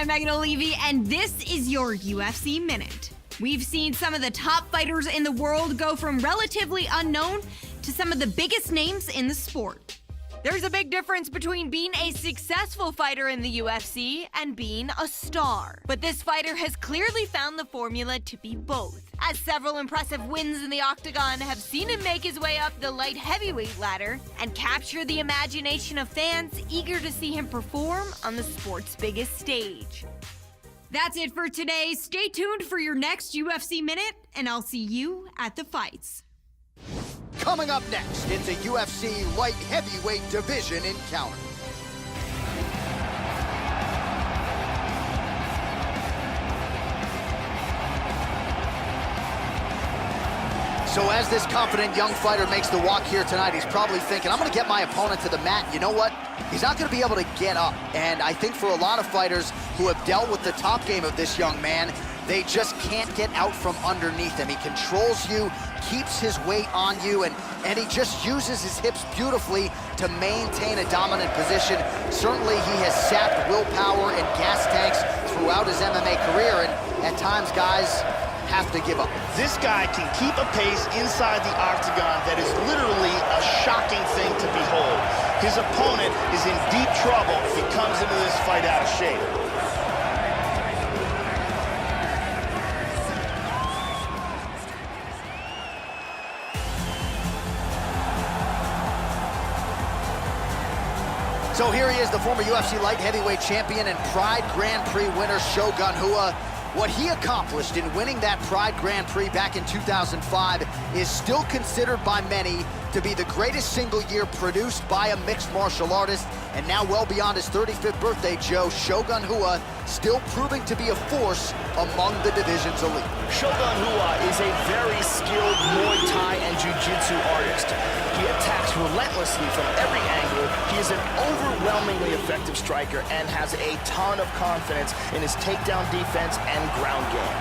I'm Megan O'Leary, and this is your UFC Minute. We've seen some of the top fighters in the world go from relatively unknown to some of the biggest names in the sport. There's a big difference between being a successful fighter in the UFC and being a star. But this fighter has clearly found the formula to be both, as several impressive wins in the octagon have seen him make his way up the light heavyweight ladder and capture the imagination of fans eager to see him perform on the sport's biggest stage. That's it for today. Stay tuned for your next UFC Minute, and I'll see you at the fights. Coming up next, it's a UFC light heavyweight division encounter. So as this confident young fighter makes the walk here tonight, he's probably thinking, I'm going to get my opponent to the mat. You know what? He's not going to be able to get up. And I think for a lot of fighters who have dealt with the top game of this young man, they just can't get out from underneath him. He controls you, keeps his weight on you, and he just uses his hips beautifully to maintain a dominant position. Certainly he has sapped willpower and gas tanks throughout his MMA career, and at times guys have to give up. This guy can keep a pace inside the octagon that is literally a shocking thing to behold. His opponent is in deep trouble if he comes into this fight out of shape. So here he is, the former UFC light heavyweight champion and Pride Grand Prix winner, Shogun Rua. What he accomplished in winning that Pride Grand Prix back in 2005 is still considered by many to be the greatest single year produced by a mixed martial artist. And now well beyond his 35th birthday, Joe, Shogun Rua still proving to be a force among the division's elite. Shogun Rua is a very skilled Muay Thai and Jiu-Jitsu artist. He attacks relentlessly from every angle. He is an overwhelmingly effective striker and has a ton of confidence in his takedown defense and ground game.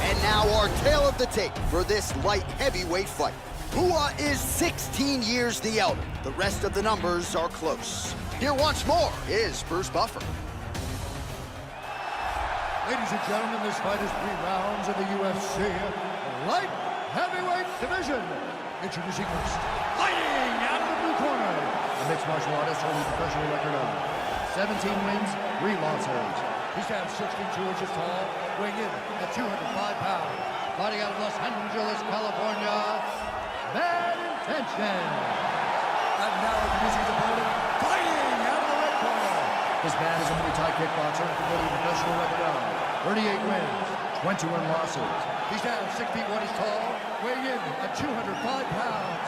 And now our tale of the tape for this light heavyweight fight. Rua is 16 years the elder. The rest of the numbers are close. Here once more is Bruce Buffer. Ladies and gentlemen, this fight is 3 rounds in the UFC light heavyweight division. Introducing first, fighting out of the blue corner, a mixed martial artist holding a professional record of 17 wins, 3 losses. He stands 62 inches tall, weighing in at 205 pounds. Fighting out of Los Angeles, California, Bad Intention. And now introducing his opponent, fighting out of the red corner. This man is a Muay Thai kickboxer with a professional record of 38 wins, 21 losses. He stands 6 feet 1 inch tall, weighing in at 205 pounds.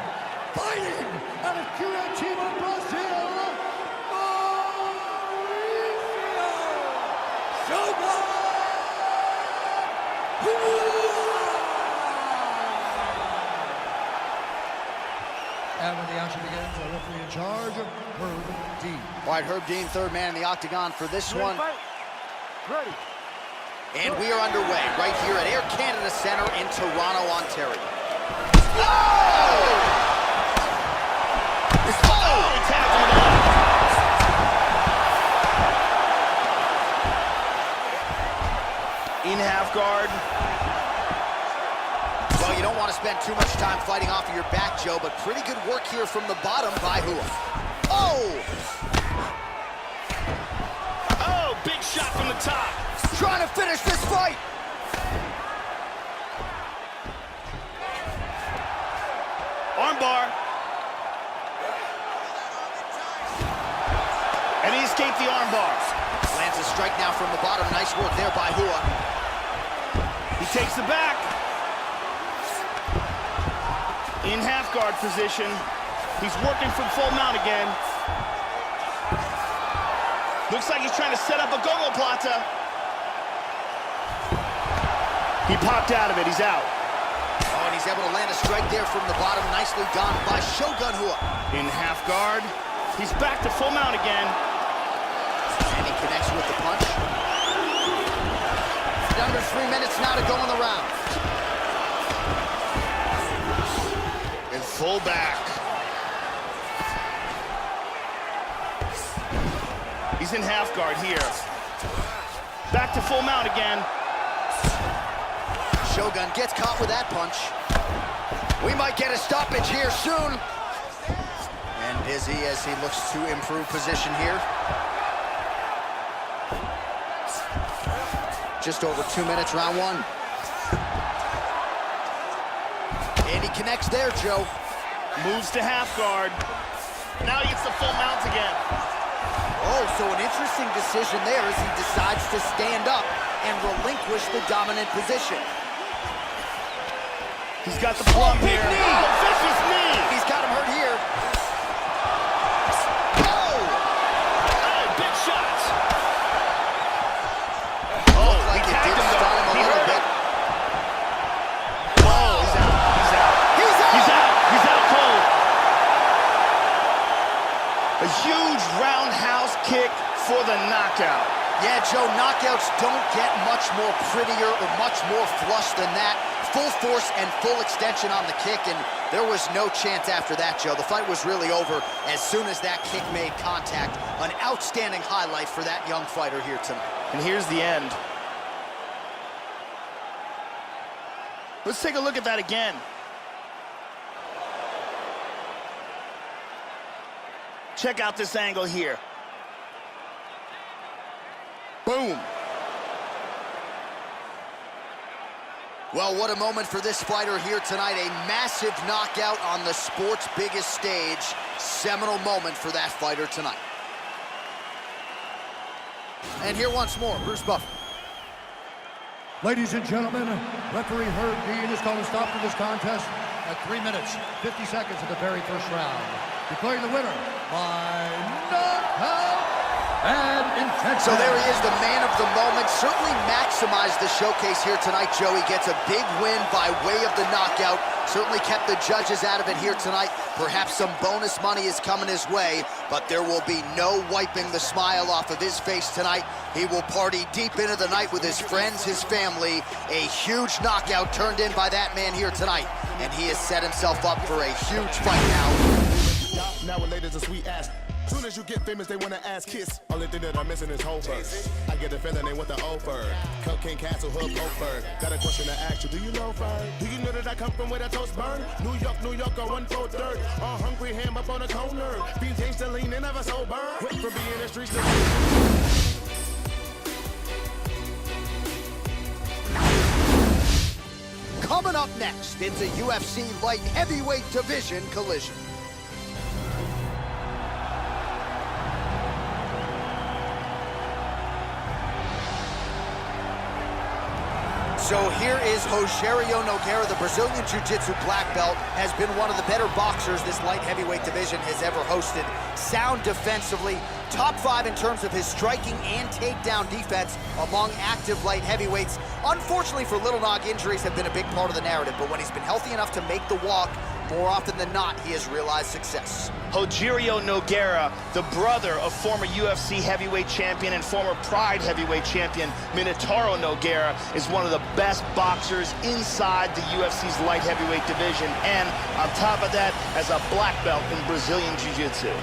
Fighting out of Curitiba, Brazil, Mauricio Shogun Rua. And when the action begins, the referee in charge, Herb Dean. All right, Herb Dean, third man in the octagon for this one. Ready. And we are underway right here at Air Canada Centre in Toronto, Ontario. Oh! In half guard. Well, you don't want to spend too much time fighting off of your back, Joe, but pretty good work here from the bottom by Rua. Oh! Oh, big shot from the top. Trying to finish this fight. Armbar. And he escaped the armbar. Lands a strike now from the bottom. Nice work there by Rua. He takes the back. In half guard position. He's working from full mount again. Looks like he's trying to set up a go-go plata. He popped out of it, he's out. Oh, and he's able to land a strike there from the bottom. Nicely done by Shogun Rua. In half guard. He's back to full mount again. And he connects with the punch. Under 3 minutes now to go in the round. And full back. He's in half guard here. Back to full mount again. Shogun gets caught with that punch. We might get a stoppage here soon. And Dizzy as he looks to improve position here. Just over 2 minutes, round one. And he connects there, Joe. Moves to half guard. Now he gets the full mount again. Oh, so an interesting decision there as he decides to stand up and relinquish the dominant position. He's got the plum big here. knee. Oh, vicious knee. He's got him hurt here. Oh, big shots. Oh, Like he it tagged did him, stun though. him a He little hurt bit. him. Oh, he's out. He's out. He's out! He's out. He's out cold. A huge roundhouse kick for the knockout. Yeah, Joe, knockouts don't get much more prettier or much more flush than that. Full force and full extension on the kick, and there was no chance after that, Joe. The fight was really over as soon as that kick made contact. An outstanding highlight for that young fighter here tonight. And here's the end. Let's take a look at that again. Check out this angle here. Boom. Well, what a moment for this fighter here tonight. A massive knockout on the sport's biggest stage. Seminal moment for that fighter tonight. And here once more, Bruce Buffer. Ladies and gentlemen, referee Herb Dean has called a stop to this contest at 3 minutes, 50 seconds of the very first round. Declaring the winner by knockout and intention. So there he is, the man of the moment. Certainly maximized the showcase here tonight, Joe. He gets a big win by way of the knockout. Certainly kept the judges out of it here tonight. Perhaps some bonus money is coming his way, but there will be no wiping the smile off of his face tonight. He will party deep into the night with his friends, his family. A huge knockout turned in by that man here tonight, and he has set himself up for a huge fight now. Now when ladies are sweet ass. Soon as you get famous, they wanna ask kiss. Only thing that I'm missing is Holberg. I get the feeling they want the Oberg. Cocaine Castle, Hook, Oakford. Got a question to ask you, do you know Fern? Do you know that I come from where the toast burn? New York, on 1/4. All hungry, ham up on the corner. Being changed to lean and never sober. Went from being in the streets to... Coming up next, it's a UFC light heavyweight division collision. So here is Rogério Nogueira, the Brazilian Jiu-Jitsu black belt, has been one of the better boxers this light heavyweight division has ever hosted. Sound defensively, top 5 in terms of his striking and takedown defense among active light heavyweights. Unfortunately for Little Nog, injuries have been a big part of the narrative, but when he's been healthy enough to make the walk, more often than not, he has realized success. Rogério Nogueira, the brother of former UFC heavyweight champion and former Pride heavyweight champion Minotauro Nogueira, is one of the best boxers inside the UFC's light heavyweight division, and on top of that, as a black belt in Brazilian Jiu-Jitsu.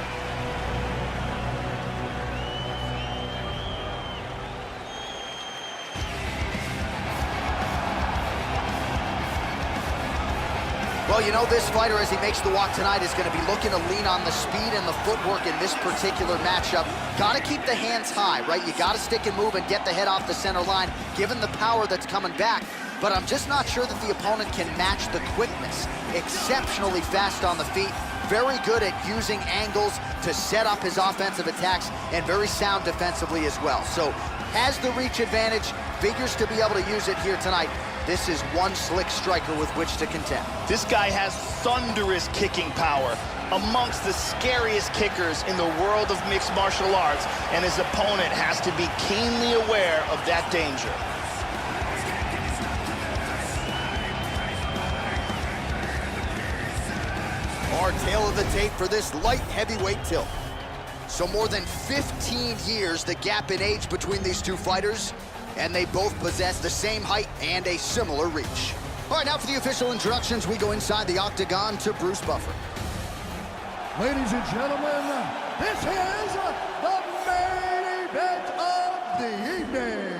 Well, you know, this fighter, as he makes the walk tonight, is going to be looking to lean on the speed and the footwork in this particular matchup. Got to keep the hands high, right? You got to stick and move and get the head off the center line, given the power that's coming back. But I'm just not sure that the opponent can match the quickness. Exceptionally fast on the feet, very good at using angles to set up his offensive attacks, and very sound defensively as well. So has the reach advantage, figures to be able to use it here tonight. This is one slick striker with which to contend. This guy has thunderous kicking power, amongst the scariest kickers in the world of mixed martial arts, and his opponent has to be keenly aware of that danger. Our tale of the tape for this light heavyweight tilt. So more than 15 years, the gap in age between these two fighters, and they both possess the same height and a similar reach. All right, now for the official introductions, we go inside the octagon to Bruce Buffer. Ladies and gentlemen, this is the main event of the evening.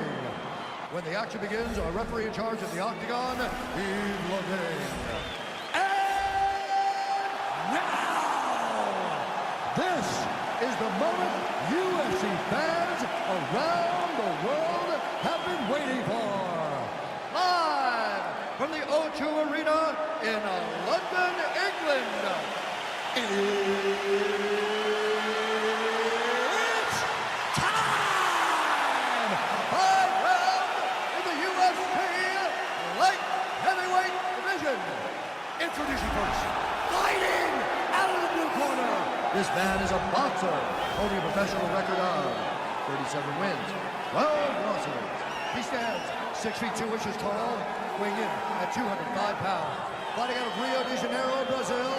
When the action begins, our referee in charge of the octagon, Yves Levine. And now, this is the moment UFC fans around the world have been waiting for. Live from the O2 Arena in London, England. It's time! 5 rounds in the UFC light heavyweight division. Introducing first, fighting out of the blue corner. This man is a boxer, holding a professional record of 37 wins, 12 losses. He stands 6 feet 2 inches tall, weighing in at 205 pounds. Fighting out of Rio de Janeiro, Brazil.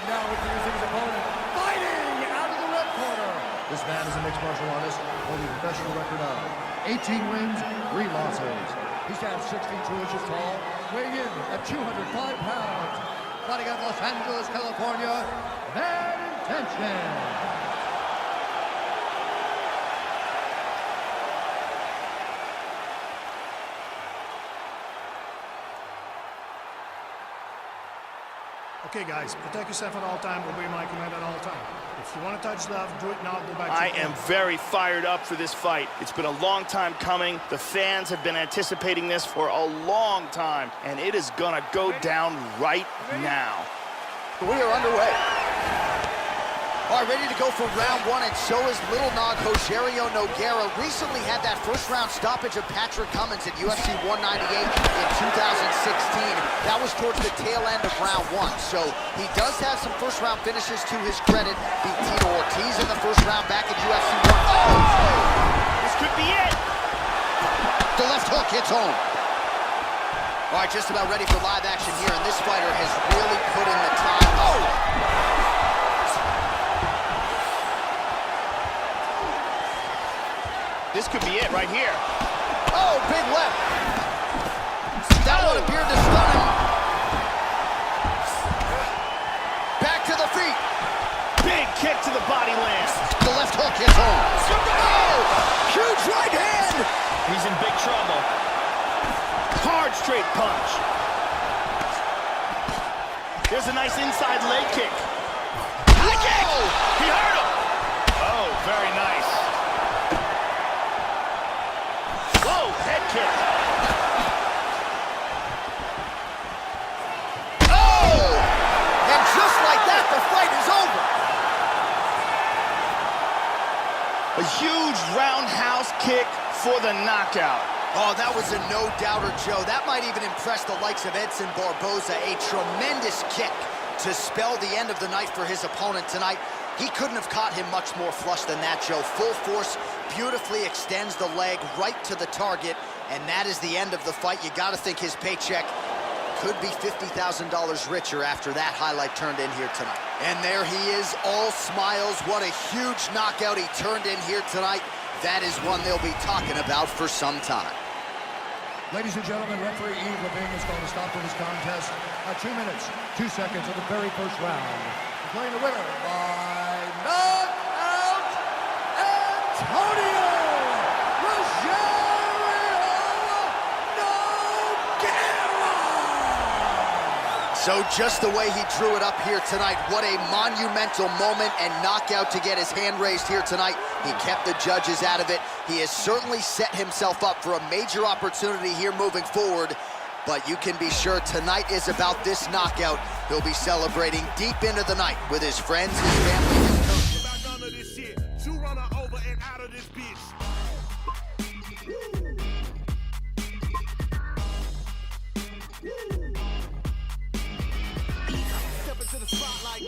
Now introducing his opponent, fighting out of the red corner. This man is a mixed martial artist, holding a professional record of 18 wins, 3 losses. He stands 6 feet 2 inches tall, weighing in at 205 pounds. Fighting out of Los Angeles, California, Bad Intention. Okay, guys, protect yourself at all time, obey my command at all time. If you want to touch left, do it now, go back to I am very fired up for this fight. It's been a long time coming. The fans have been anticipating this for a long time, and it is gonna go down right now. We are underway. All right, ready to go for round one, and so is Little Nog Rogerio Nogueira. Recently had that first-round stoppage of Patrick Cummins at UFC 198 in 2016. That was towards the tail end of round one, so he does have some first-round finishes to his credit. Beat Tito Ortíz in the first round back at UFC 1. Oh! This could be it. The left hook hits home. All right, just about ready for live action here, and this fighter has really put in the time. Oh! This could be it right here. Oh, big left. That one appeared to stun him. Back to the feet. Big kick to the body lands. The left hook hits home. Oh, huge right hand. He's in big trouble. Hard straight punch. There's a nice inside leg kick. High kick. He hurt him. Oh, very nice. Whoa, head kick. Oh! And just like that, the fight is over. A huge roundhouse kick for the knockout. Oh, that was a no-doubter, Joe. That might even impress the likes of Edson Barboza. A tremendous kick to spell the end of the night for his opponent tonight. He couldn't have caught him much more flush than that, Joe. Full force, beautifully extends the leg right to the target, and that is the end of the fight. You got to think his paycheck could be $50,000 richer after that highlight turned in here tonight. And there he is, all smiles. What a huge knockout he turned in here tonight. That is one they'll be talking about for some time. Ladies and gentlemen, referee Yves Levine is going to stop this contest at 2 minutes, 2 seconds of the very first round. Declaring the winner by knockout, Antonio Rogerio Nogueira! So just the way he drew it up here tonight, what a monumental moment and knockout to get his hand raised here tonight. He kept the judges out of it. He has certainly set himself up for a major opportunity here moving forward. But you can be sure tonight is about this knockout. He'll be celebrating deep into the night with his friends, his family, his coaches. Back under this shit. 2 runner over and out of this bitch. Step into the spotlight.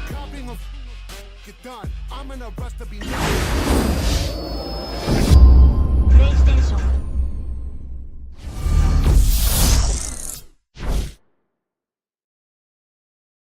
Copying of get done. I'm in a rush to be